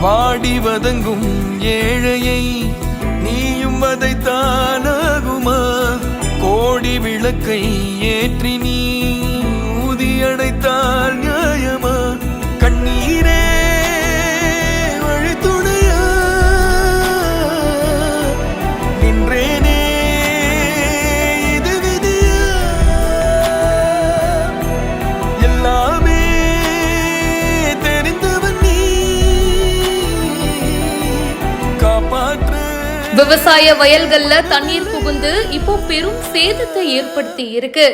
வாடி வதங்கும் ஏழையை நீயும் வதைத்தானாகுமா? கோடி விளக்கை ஏற்றி நீ ஊதியடைத்தால் நியாயமா? கண்ணீரே வழித்துணையா நின்றேனே இது விதியா? எல்லாமே தெரிந்தவன் நீ காப்பாற்ற. விவசாய வயல்கள்ல தண்ணீர் புகுந்து இப்போ பெரும் சேதத்தை ஏற்படுத்தி இருக்கு.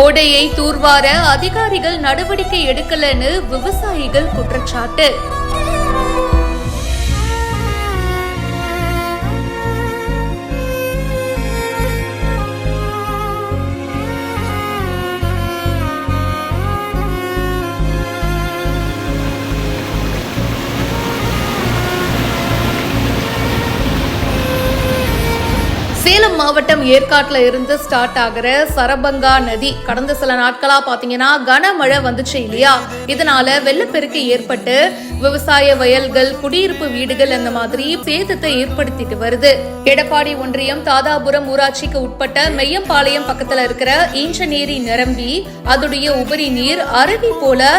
ஓடையை தூர்வார அதிகாரிகள் நடவடிக்கை எடுக்கலன்னு விவசாயிகள் குற்றச்சாட்டு. சேலம் மாவட்டம் ஏற்காட்டுல இருந்து ஸ்டார்ட் ஆகிற சரபங்கா நதி கடந்த சில நாட்களா பாத்தீங்கன்னா கனமழை வந்துச்சு இல்லையா? இதனால வெள்ளப்பெருக்கு ஏற்பட்டு விவசாய வயல்கள், குடியிருப்பு வீடுகள் அந்த மாதிரி சேதத்தை ஏற்படுத்திட்டு வருது. எடப்பாடி ஒன்றியம் தாதாபுரம் ஊராட்சிக்கு உட்பட்ட மெய்யம்பாளையம் பக்கத்துல இருக்கிற ஈஞ்சநேரி நிரம்பி அதோடைய உபரி நீர் அருவி போல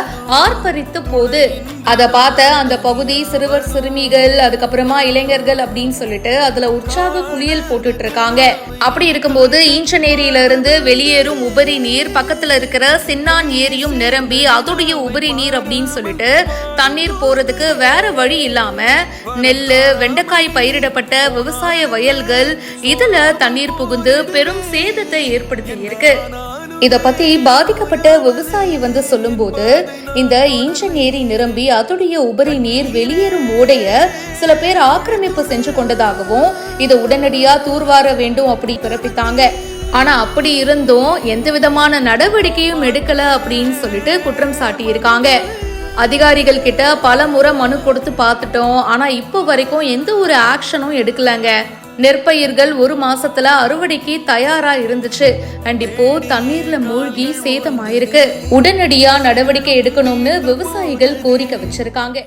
ஆர்ப்பரித்து போகுது. அதை பார்த்த அந்த பகுதி சிறுவர் சிறுமிகள், அதுக்கப்புறமா இளைஞர்கள் அப்படின்னு சொல்லிட்டு அதுல உற்சாக குளியல் போட்டுட்டு இருக்காங்க. அப்படி இருக்கும்போது ஈஞ்சநேரியில இருந்து வெளியேறும் உபரி நீர் பக்கத்துல இருக்கிற சின்னான் ஏரியும் நிரம்பி அதோடைய உபரி நீர் அப்படின்னு சொல்லிட்டு தண்ணீர் போறதுக்கு வேற வழி இல்லாம நெல்லு, வெண்டைக்காய் பயிரிடப்பட்ட விவசாய வயல்கள் இதுல தண்ணீர் புகுந்து பெரும் சேதத்தை ஏற்படுத்தி இருக்கு. இத பத்தி பாதிக்கப்பட்ட விவசாயி சொல்லும் போது, இந்த ஈஞ்சநேரி நிரம்பி அதோடைய உபரி நீர் வெளியேறும் ஓடைய சில பேர் ஆக்கிரமிப்பு செஞ்சு கொண்டதாகவும் இதை உடனடியா தூர்வார வேண்டும் அப்படி பிறப்பித்தாங்க. ஆனா அப்படி இருந்தும் எந்த விதமான நடவடிக்கையும் எடுக்கல அப்படின்னு சொல்லிட்டு குற்றம் சாட்டி இருக்காங்க. அதிகாரிகள் கிட்ட பல முறை மனு கொடுத்து பார்த்துட்டோம், ஆனா இப்போ வரைக்கும் எந்த ஒரு ஆக்ஷனும் எடுக்கலங்க. நெற்பயிர்கள் ஒரு மாசத்துல அறுவடைக்கு தயாரா இருந்துச்சு. அண்ட் இப்போ தண்ணீர்ல மூழ்கி சேதமாயிருக்கு. உடனடியா நடவடிக்கை எடுக்கணும்னு விவசாயிகள் கோரிக்கை வச்சிருக்காங்க.